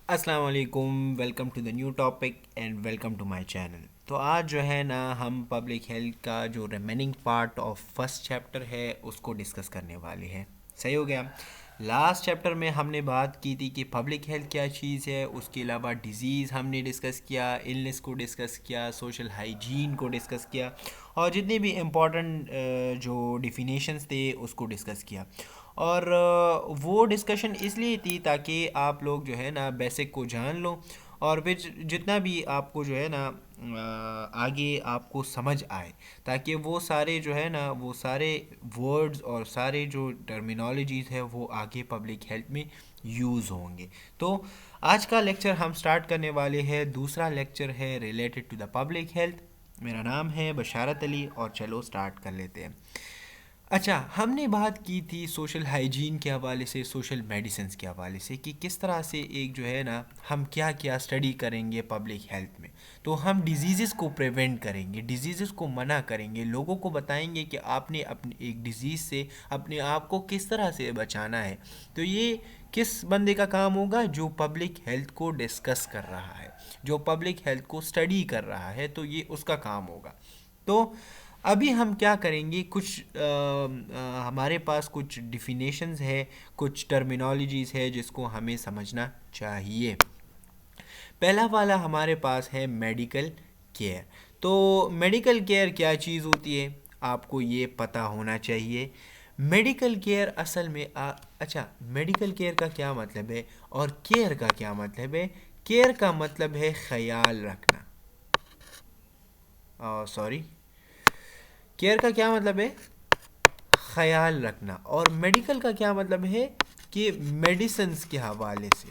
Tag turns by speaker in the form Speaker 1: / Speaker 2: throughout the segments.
Speaker 1: अस्सलाम वालेकुम, welcome to the new topic and welcome to my channel. तो आज जो है ना हम पब्लिक हेल्थ का जो remaining part of first chapter है उसको डिस्कस करने वाले हैं। सही हो गया। लास्ट चैप्टर में हमने बात की थी कि पब्लिक हेल्थ क्या चीज़ है, उसके अलावा डिज़ीज़ हमने डिस्कस किया, इलनेस को डिस्कस किया, सोशल हाइजीन को डिस्कस किया और जितने भी इम्पोर्टेंट जो डिफिनेशंस थे उसको डिस्कस किया। और वो डिस्कशन इसलिए थी ताकि आप लोग जो है ना बेसिक को जान लो और फिर जितना भी आपको जो है ना आगे आपको समझ आए, ताकि वो सारे जो है ना वो सारे वर्ड्स और सारे जो टर्मिनोलॉजीज़ है वो आगे पब्लिक हेल्थ में यूज़ होंगे। तो आज का लेक्चर हम स्टार्ट करने वाले हैं। दूसरा लेक्चर है related to the public health. मेरा नाम है बशारत अली और चलो स्टार्ट कर लेते हैं। अच्छा, हमने बात की थी सोशल हाइजीन के हवाले से, सोशल मेडिसिन्स के हवाले से कि किस तरह से एक जो है ना हम क्या क्या स्टडी करेंगे पब्लिक हेल्थ में। तो हम डिजीज़ को प्रिवेंट करेंगे, डिजीज़ को मना करेंगे, लोगों को बताएंगे कि आपने अपने एक डिज़ीज़ से अपने आप को किस तरह से बचाना है। तो ये किस बंदे का काम होगा? जो पब्लिक हेल्थ को डिस्कस कर रहा है, जो पब्लिक हेल्थ को स्टडी कर रहा है, तो ये उसका काम होगा। तो अभी हम क्या करेंगे, कुछ हमारे पास कुछ डिफिनेशंस है, कुछ टर्मिनोलॉजीज़ है जिसको हमें समझना चाहिए। पहला वाला हमारे पास है मेडिकल केयर। तो मेडिकल केयर क्या चीज़ होती है आपको ये पता होना चाहिए। मेडिकल केयर असल में अच्छा, मेडिकल केयर का क्या मतलब है और केयर का क्या मतलब है? केयर का मतलब है ख्याल रखना। सॉरी, केयर का क्या मतलब है? ख्याल रखना। और मेडिकल का क्या मतलब है? कि मेडिसिन्स के हवाले से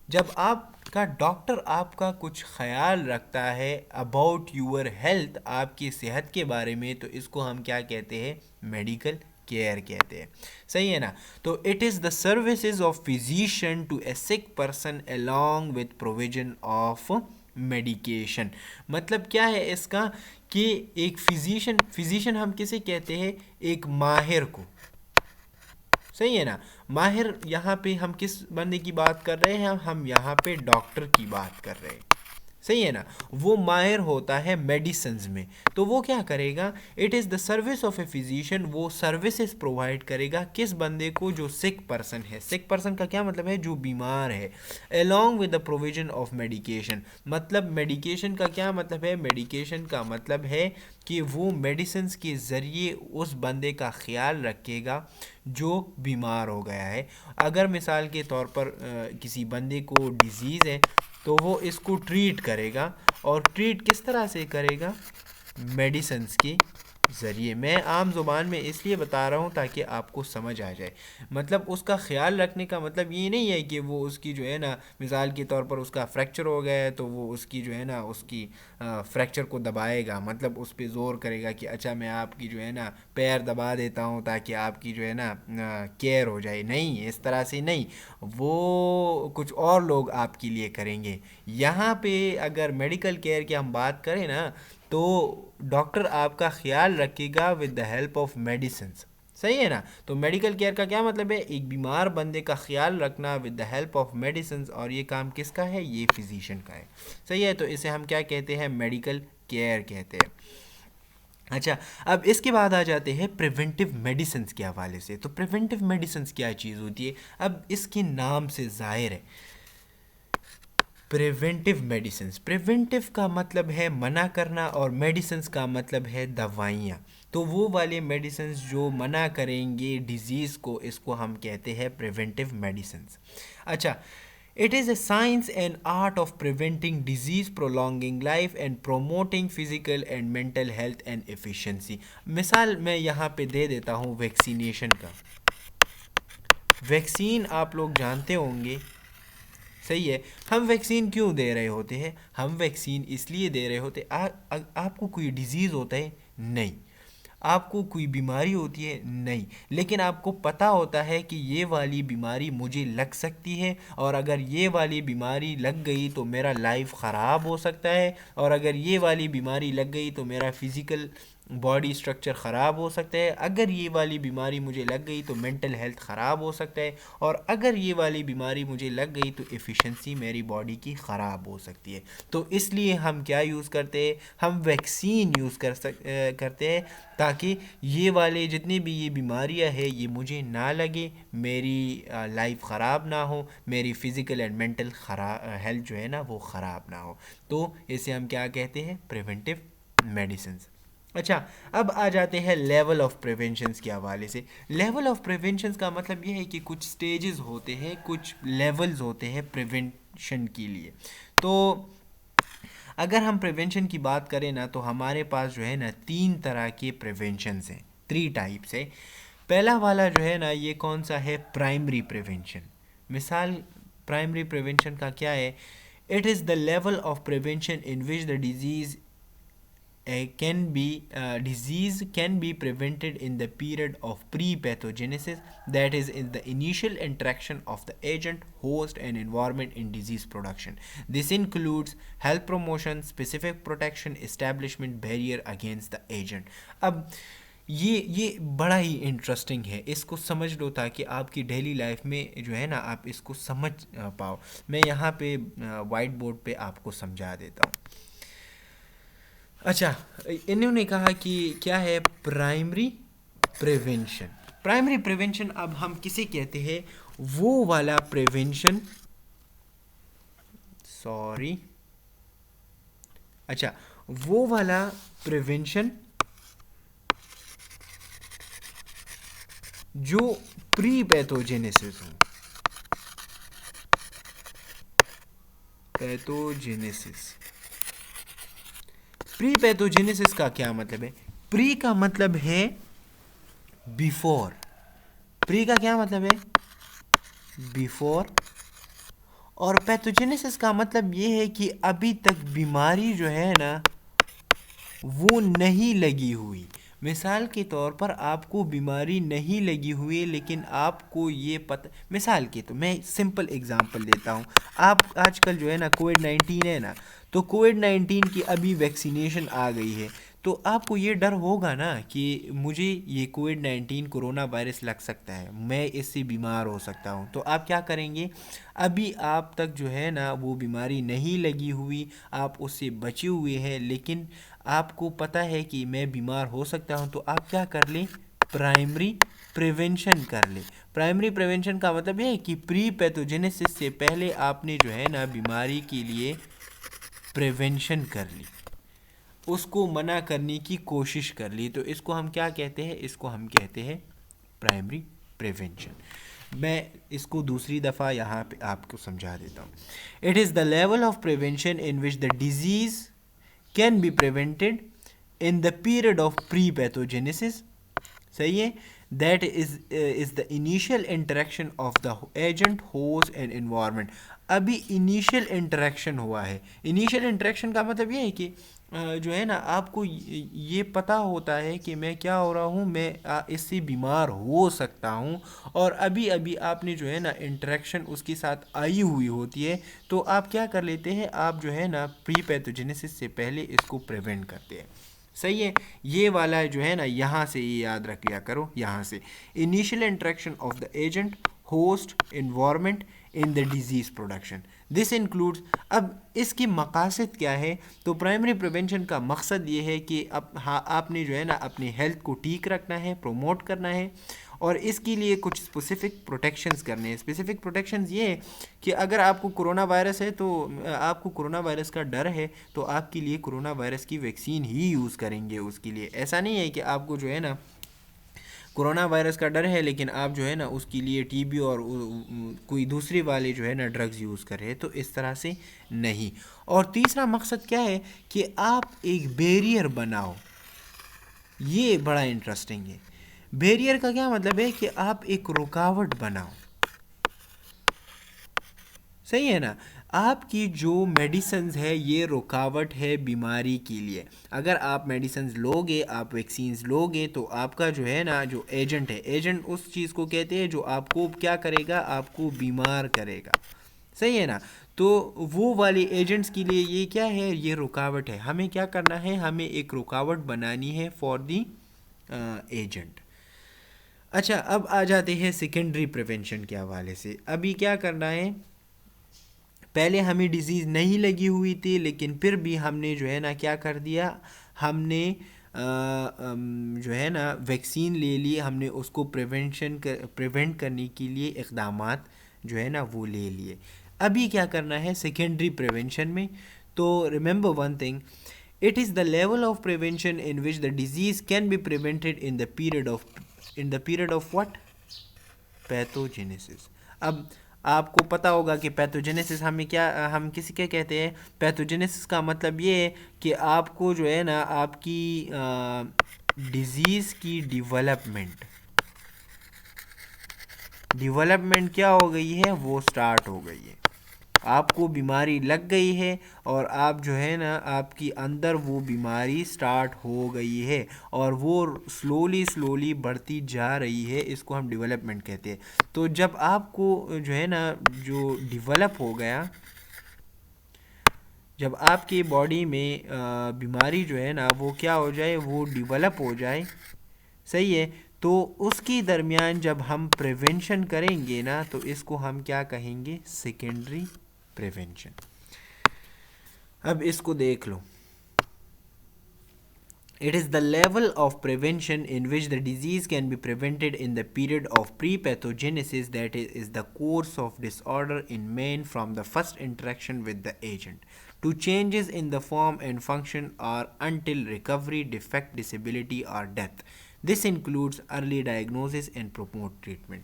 Speaker 1: जब आपका डॉक्टर आपका कुछ ख्याल रखता है अबाउट यूर हेल्थ, आपकी सेहत के बारे में, तो इसको हम क्या कहते हैं? मेडिकल केयर कहते हैं। सही है ना? तो it is the services of physician to a sick person along with provision of medication. मतलब क्या है इसका? कि एक फिजिशियन, फिजिशियन हम किसे कहते हैं? एक माहिर को। सही है ना? माहिर, यहाँ पे हम किस बंदे की बात कर रहे हैं? हम यहाँ पे डॉक्टर की बात कर रहे हैं। सही है ना? वो माहिर होता है मेडिसिन्स में। तो वो क्या करेगा? It is the service of a physician. वो सर्विसेज प्रोवाइड करेगा किस बंदे को? जो सिक पर्सन है। सिक पर्सन का क्या मतलब है? जो बीमार है। along with the provision of medication। मतलब मेडिकेशन का क्या मतलब है? मेडिकेशन का मतलब है कि वो मेडिसिन के ज़रिए उस बंदे का ख्याल रखेगा जो बीमार हो गया है। अगर मिसाल के तौर पर किसी बंदे को डिज़ीज़ है तो वो इसको ट्रीट करेगा। और ट्रीट किस तरह से करेगा? मेडिसिन्स के ज़रिए। मैं आम ज़ुबान में इसलिए बता रहा हूँ ताकि आपको समझ आ जाए। मतलब उसका ख़्याल रखने का मतलब ये नहीं है कि वो उसकी जो है ना, मिसाल के तौर पर उसका फ्रैक्चर हो गया है तो वो उसकी जो है ना उसकी फ्रैक्चर को दबाएगा, मतलब उस पर ज़ोर करेगा कि अच्छा मैं आपकी जो है ना पैर दबा देता हूँ ताकि आपकी जो है ना केयर हो जाए। नहीं, इस तरह से नहीं, वो कुछ और लोग आपके लिए करेंगे। यहाँ पे अगर मेडिकल केयर की हम बात करें ना, तो डॉक्टर आपका ख्याल रखेगा with the help of medicines. सही है ना? तो मेडिकल केयर का क्या मतलब है? एक बीमार बंदे का ख्याल रखना with the help of medicines. और ये काम किसका है? ये फिजिशियन का है। सही है? तो इसे हम क्या कहते हैं? मेडिकल केयर कहते हैं। अच्छा, अब इसके बाद आ जाते हैं प्रिवेंटिव मेडिसिन्स के हवाले से। तो प्रिवेंटिव मेडिसिन्स क्या चीज़ होती है? अब इसके नाम से ज़ाहिर है, प्रिवेंटिव मेडिसिन्स, प्रिवेंटिव का मतलब है मना करना और मेडिसिन्स का मतलब है दवाइयाँ। तो वो वाले मेडिसिन्स जो मना करेंगे डिज़ीज़ को, इसको हम कहते हैं प्रिवेंटिव मेडिसिन्स। अच्छा, it is a science and art of preventing disease, prolonging life and promoting physical and mental health and efficiency। मिसाल मैं यहाँ पे दे देता हूँ वैक्सीनेशन का। वैक्सीन आप लोग जानते होंगे। सही है? हम वैक्सीन क्यों दे रहे होते हैं? हम वैक्सीन इसलिए दे रहे होते आपको कोई डिज़ीज़ होता है? नहीं। आपको कोई बीमारी होती है? नहीं। लेकिन आपको पता होता है कि ये वाली बीमारी मुझे लग सकती है और अगर ये वाली बीमारी लग गई तो मेरा लाइफ ख़राब हो सकता है और अगर ये वाली बीमारी लग गई तो मेरा फ़िज़िकल बॉडी स्ट्रक्चर ख़राब हो सकता है। अगर ये वाली बीमारी मुझे लग गई तो मेंटल हेल्थ ख़राब हो सकता है, और अगर ये वाली बीमारी मुझे लग गई तो एफिशिएंसी मेरी बॉडी की ख़राब हो सकती है। तो इसलिए हम क्या यूज़ करते हैं, हम वैक्सीन यूज़ करते हैं, ताकि ये वाले जितनी भी ये बीमारियां है ये मुझे ना लगे, मेरी लाइफ ख़राब ना हो, मेरी फ़िज़िकल एंड मेंटल हेल्थ जो है ना वो ख़राब ना हो। तो इसे हम क्या कहते हैं, प्रिवेंटिव मेडिसिन। अच्छा, अब आ जाते हैं लेवल ऑफ प्रिवेंशंस के हवाले से। लेवल ऑफ प्रिवेंशंस का मतलब ये है कि कुछ स्टेजेस होते हैं, कुछ लेवल्स होते हैं प्रिवेंशन के लिए। तो अगर हम प्रिवेंशन की बात करें ना, तो हमारे पास जो है ना 3 तरह के प्रिवेंशंस हैं, 3 टाइप्स है। पहला वाला जो है ना ये कौन सा है, प्राइमरी प्रिवेंशन। मिसाल प्राइमरी प्रिवेंशन का क्या है, it is the level of prevention in which the disease disease can be prevented in the period of pre-pathogenesis, that is in the initial interaction of the agent, host and environment in disease production. This includes health promotion, specific protection, establishment barrier against the agent. अब ये बड़ा ही interesting है, इसको समझ लो ताकि आपकी daily life में जो है ना आप इसको समझ पाओ। मैं यहाँ पे वाइट बोर्ड पे आपको समझा देता हूँ। अच्छा, इन्होंने कहा कि क्या है प्राइमरी प्रिवेंशन। प्राइमरी प्रिवेंशन अब हम किसे कहते हैं, वो वाला प्रिवेंशन, सॉरी, अच्छा वो वाला प्रिवेंशन जो प्री पैथोजेनेसिस हो, पैथोजेनेसिस। प्री पैथोजेनेसिस का क्या मतलब है, प्री का मतलब है बिफोर, प्री का क्या मतलब है, बिफोर, और पैथोजेनेसिस का मतलब ये है कि अभी तक बीमारी जो है ना वो नहीं लगी हुई। मिसाल के तौर पर आपको बीमारी नहीं लगी हुई है, लेकिन आपको ये पता, मिसाल के तो मैं सिंपल एग्जांपल देता हूँ। आप आजकल जो है ना कोविड-19 है ना, तो कोविड-19 की अभी वैक्सीनेशन आ गई है, तो आपको ये डर होगा ना कि मुझे ये कोविड-19 कोरोना वायरस लग सकता है, मैं इससे बीमार हो सकता हूँ। तो आप क्या करेंगे, अभी आप तक जो है ना वो बीमारी नहीं लगी हुई, आप उससे बचे हुए हैं, लेकिन आपको पता है कि मैं बीमार हो सकता हूँ, तो आप क्या कर लें, प्राइमरी प्रिवेंशन कर ले। प्राइमरी प्रिवेंशन का मतलब ये है कि प्री पैथोजेनेसिस से पहले आपने जो है ना बीमारी के लिए प्रिवेंशन कर ली, उसको मना करने की कोशिश कर ली, तो इसको हम क्या कहते हैं, इसको हम कहते हैं प्राइमरी प्रिवेंशन। मैं इसको दूसरी दफ़ा यहाँ पे आपको समझा देता हूँ। It is the level of prevention in which the disease can be prevented in the period of pre pathogenesis, सही है, that is the initial interaction of the agent, host and environment. अभी इनिशियल इंटरेक्शन हुआ है। Initial interaction का मतलब ये है कि जो है ना आपको ये पता होता है कि मैं क्या हो रहा हूँ, मैं इससे बीमार हो सकता हूँ, और अभी अभी आपने जो है ना इंटरेक्शन उसके साथ आई हुई होती है, तो आप क्या कर लेते हैं, आप जो है ना प्री पैथोजेनेसिस से पहले इसको प्रिवेंट करते हैं, सही है। ये वाला जो है ना यहाँ से ये याद रख लिया करो, यहाँ से initial interaction of the agent, host, environment in the disease production, this includes. अब इसकी मकासद क्या है, तो प्राइमरी प्रिवेंशन का मकसद ये है कि अब हाँ आपने जो है ना अपनी हेल्थ को ठीक रखना है, प्रोमोट करना है, और इसके लिए कुछ स्पेसिफिक प्रोटेक्शंस करने हैं। स्पेसिफिक प्रोटेक्शंस ये है कि अगर आपको कोरोना वायरस है, तो आपको कोरोना वायरस का डर है, तो आपके लिए कोरोना वायरस की वैक्सीन ही यूज़ करेंगे उसके लिए। ऐसा नहीं है कि आपको जो है ना कोरोना वायरस का डर है, लेकिन आप जो है ना उसके लिए टीबी और कोई दूसरे वाले जो है ना ड्रग्स यूज़ कर रहे हैं, तो इस तरह से नहीं। और तीसरा मकसद क्या है कि आप एक बैरियर बनाओ, ये बड़ा इंटरेस्टिंग है। बैरियर का क्या मतलब है कि आप एक रुकावट बनाओ, सही है ना। आपकी जो मेडिसिन्स है ये रुकावट है बीमारी के लिए। अगर आप मेडिसिन्स लोगे, आप वैक्सीन्स लोगे, तो आपका जो है ना जो एजेंट है, एजेंट उस चीज़ को कहते हैं जो आपको क्या करेगा, आपको बीमार करेगा, सही है ना। तो वो वाले एजेंट्स के लिए ये क्या है, ये रुकावट है। हमें क्या करना है, हमें एक रुकावट बनानी है फॉर दी एजेंट। अच्छा, अब आ जाते हैं सेकेंडरी प्रिवेंशन के हवाले से। अभी क्या करना है, पहले हमें डिजीज़ नहीं लगी हुई थी लेकिन फिर भी हमने जो है ना क्या कर दिया, हमने जो है ना वैक्सीन ले ली, हमने उसको प्रिवेंट करने के लिए इक़दामात जो है ना वो ले लिए। अभी क्या करना है सेकेंडरी प्रिवेंशन में, तो remember one thing, it is the level of prevention in which the disease can be prevented in the period of what, pathogenesis. अब आपको पता होगा कि पैथोजेनेसिस हमें क्या, हम किसी क्या कहते हैं, पैथोजेनेसिस का मतलब ये है कि आपको जो है ना आपकी डिजीज़ की डेवलपमेंट क्या हो गई है, वो स्टार्ट हो गई है। आपको बीमारी लग गई है और आप जो है ना आपकी अंदर वो बीमारी स्टार्ट हो गई है और वो स्लोली बढ़ती जा रही है, इसको हम डेवलपमेंट कहते हैं। तो जब आपको जो है ना जो डेवलप हो गया, जब आपकी बॉडी में बीमारी जो है ना वो क्या हो जाए, वो डेवलप हो जाए, सही है, तो उसकी दरमियान जब हम प्रिवेंशन करेंगे ना तो इसको हम क्या कहेंगे, सेकेंडरी प्रिवेंशन। अब इसको देख लो, it is the level of prevention in which the disease can be prevented in the period of pre-pathogenesis, that is the course of disorder in man from the first interaction with the agent to changes in the form and function or until recovery, defect, disability or death. This includes early diagnosis and promote treatment.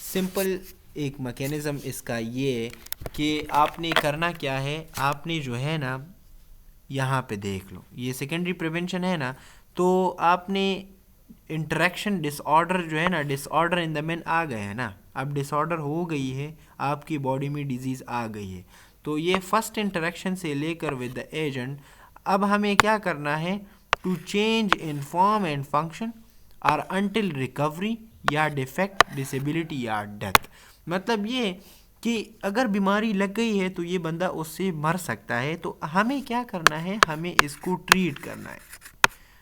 Speaker 1: Simple एक mechanism इसका ये कि आपने करना क्या है, आपने जो है ना यहाँ पे देख लो, ये सेकेंडरी प्रिवेंशन है ना, तो आपने इंटरेक्शन डिसऑर्डर जो है ना, डिसऑर्डर इन द मैन आ गए हैं ना, अब डिसऑर्डर हो गई है, आपकी बॉडी में डिजीज़ आ गई है, तो ये फर्स्ट इंटरेक्शन से लेकर विद द एजेंट, अब हमें क्या करना है, to change in form and function और अनटिल रिकवरी या डिफेक्ट, डिसेबिलिटी या डेथ। मतलब ये कि अगर बीमारी लग गई है तो ये बंदा उससे मर सकता है, तो हमें क्या करना है, हमें इसको ट्रीट करना है।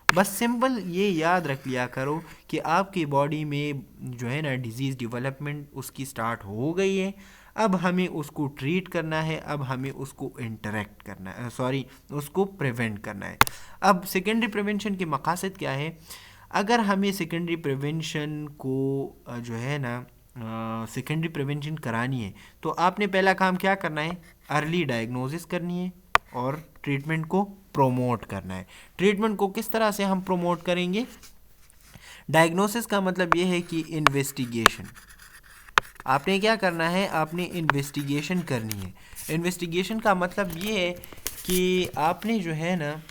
Speaker 1: बस सिंपल ये याद रख लिया करो कि आपकी बॉडी में जो है ना डिजीज़ डेवलपमेंट उसकी स्टार्ट हो गई है, अब हमें उसको ट्रीट करना है, अब हमें उसको इंटरेक्ट करना है, उसको प्रिवेंट करना है। अब सेकेंडरी प्रिवेंशन के मकासद क्या है, अगर हमें सेकेंडरी प्रिवेंशन को जो है ना सेकेंडरी प्रिवेंशन करानी है तो आपने पहला काम क्या करना है, अर्ली डायग्नोसिस करनी है और ट्रीटमेंट को प्रोमोट करना है। ट्रीटमेंट को किस तरह से हम प्रोमोट करेंगे, डायग्नोसिस का मतलब ये है कि इन्वेस्टिगेशन, आपने क्या करना है, आपने इन्वेस्टिगेशन करनी है। इन्वेस्टिगेशन का मतलब ये है कि आपने जो है ना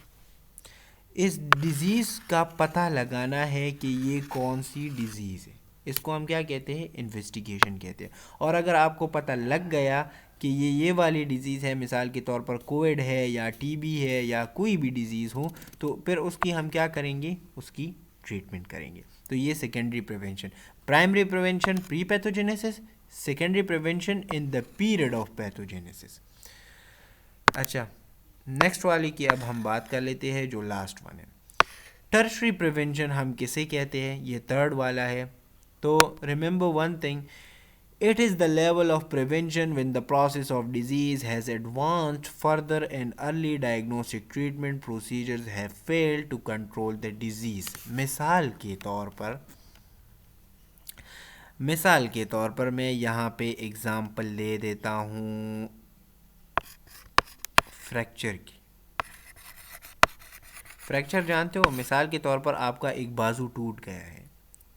Speaker 1: इस डिज़ीज़ का पता लगाना है कि ये कौन सी डिज़ीज़ है, इसको हम क्या कहते हैं, इन्वेस्टिगेशन कहते हैं। और अगर आपको पता लग गया कि ये वाली डिज़ीज़ है, मिसाल के तौर पर कोविड है या टीबी है या कोई भी डिज़ीज़ हो, तो फिर उसकी हम क्या करेंगे, उसकी ट्रीटमेंट करेंगे। तो ये secondary prevention. Primary prevention pre pathogenesis, secondary prevention in the period of pathogenesis. अच्छा, नेक्स्ट वाली की अब हम बात कर लेते हैं, जो लास्ट वन है, टर्शरी प्रिवेंशन हम किसे कहते हैं, ये थर्ड वाला है। तो remember one thing, it is the level of prevention when the process of disease has advanced further and early diagnostic treatment procedures have failed to control the disease. मिसाल के तौर पर मैं यहाँ पे एग्ज़ाम्पल ले देता हूँ फ्रैक्चर की। फ्रैक्चर जानते हो, मिसाल के तौर पर आपका एक बाजू टूट गया है,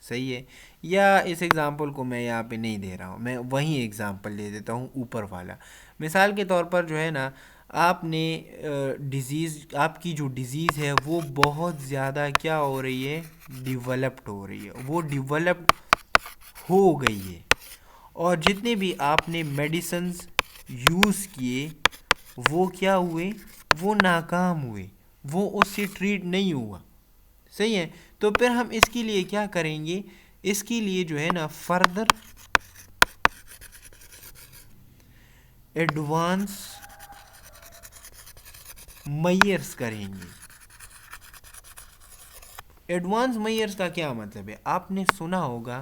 Speaker 1: सही है, या इस एग्ज़ाम्पल को मैं यहाँ पे नहीं दे रहा हूँ, मैं वही एग्ज़ाम्पल ले देता हूँ ऊपर वाला। मिसाल के तौर पर जो है ना आपने डिज़ीज़, आपकी जो डिज़ीज़ है वो बहुत ज़्यादा क्या हो रही है, डिवेलप्ड हो रही है, वो डिवेलप्ड हो गई है, और जितने भी आपने मेडिसिन्स यूज़ किए वो क्या हुए, वो नाकाम हुए, वो उससे ट्रीट नहीं हुआ, सही है। तो फिर हम इसके लिए क्या करेंगे, इसके लिए जो है ना फर्दर एडवांस मेजर्स करेंगे। एडवांस मेजर्स का क्या मतलब है? आपने सुना होगा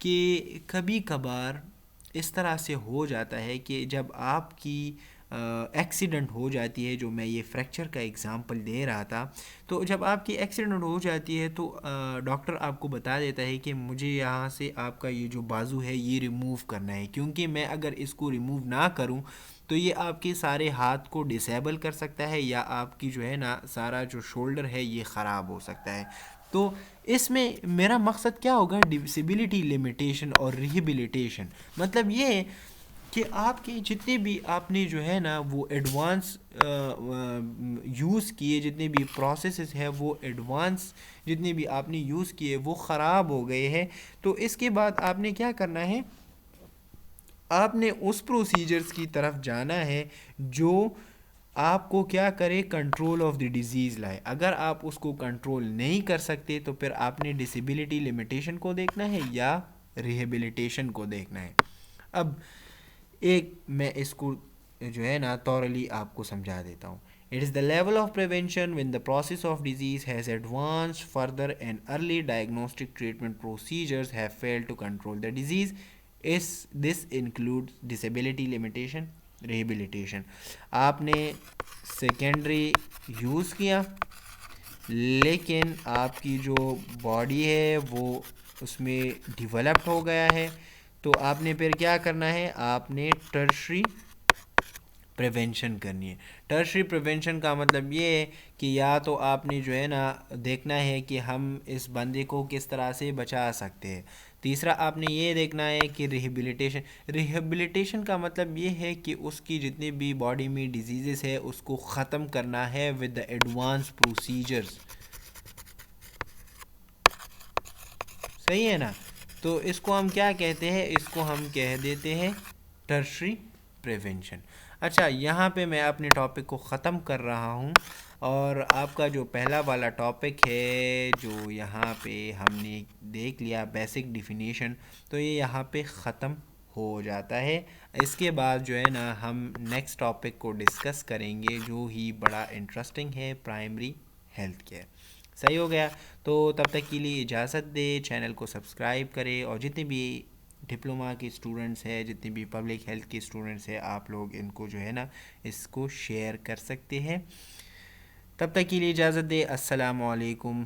Speaker 1: कि कभी कभार इस तरह से हो जाता है कि जब आपकी एक्सीडेंट हो जाती है, जो मैं ये फ्रैक्चर का एग्ज़ाम्पल दे रहा था, तो जब आपकी एक्सीडेंट हो जाती है तो डॉक्टर आपको बता देता है कि मुझे यहाँ से आपका ये जो बाजू है ये रिमूव करना है, क्योंकि मैं अगर इसको रिमूव ना करूँ तो ये आपके सारे हाथ को डिसेबल कर सकता है, या आपकी जो है ना सारा जो शोल्डर है ये ख़राब हो सकता है। तो इसमें मेरा मकसद क्या होगा? डिसेबिलिटी लिमिटेशन और रिहेबिलिटेशन। मतलब ये कि आपके जितने भी आपने जो है ना वो एडवांस यूज़ किए, जितने भी प्रोसेसेस हैं वो एडवांस जितने भी आपने यूज़ किए वो ख़राब हो गए हैं, तो इसके बाद आपने क्या करना है? आपने उस प्रोसीजर्स की तरफ जाना है जो आपको क्या करे, कंट्रोल ऑफ द डिज़ीज़ लाए। अगर आप उसको कंट्रोल नहीं कर सकते तो फिर आपने डिसेबिलिटी लिमिटेशन को देखना है या रिहेबिलिटेशन को देखना है। अब एक मैं इसको जो है ना थॉरली आपको समझा देता हूँ। It is the level of prevention when the process of disease has advanced further and early diagnostic treatment procedures have failed to control the disease. इस this include disability limitation, rehabilitation. आपने secondary use किया लेकिन आपकी जो body है वो उसमें developed हो गया है, तो आपने फिर क्या करना है? आपने टर्शरी प्रिवेंशन करनी है। टर्शरी प्रिवेंशन का मतलब ये है कि या तो आपने जो है ना देखना है कि हम इस बंदे को किस तरह से बचा सकते हैं। तीसरा आपने ये देखना है कि रिहेबिलिटेशन। रिहेबिलिटेशन का मतलब ये है कि उसकी जितनी भी बॉडी में डिजीज़ेस है उसको ख़त्म करना है विद द एडवांस प्रोसीजर्स। सही है ना? तो इसको हम क्या कहते हैं? इसको हम कह देते हैं टर्शरी प्रिवेंशन। अच्छा, यहाँ पे मैं अपने टॉपिक को ख़त्म कर रहा हूँ, और आपका जो पहला वाला टॉपिक है जो यहाँ पे हमने देख लिया बेसिक डिफिनीशन, तो ये यहाँ पे ख़त्म हो जाता है। इसके बाद जो है ना हम नेक्स्ट टॉपिक को डिस्कस करेंगे जो ही बड़ा इंटरेस्टिंग है, प्राइमरी हेल्थ केयर। सही हो गया? तो तब तक के लिए इजाज़त दे, चैनल को सब्सक्राइब करें, और जितने भी डिप्लोमा के स्टूडेंट्स हैं, जितने भी पब्लिक हेल्थ के स्टूडेंट्स हैं, आप लोग इनको जो है ना इसको शेयर कर सकते हैं। तब तक के लिए इजाज़त दे। अस्सलाम वालेकुम।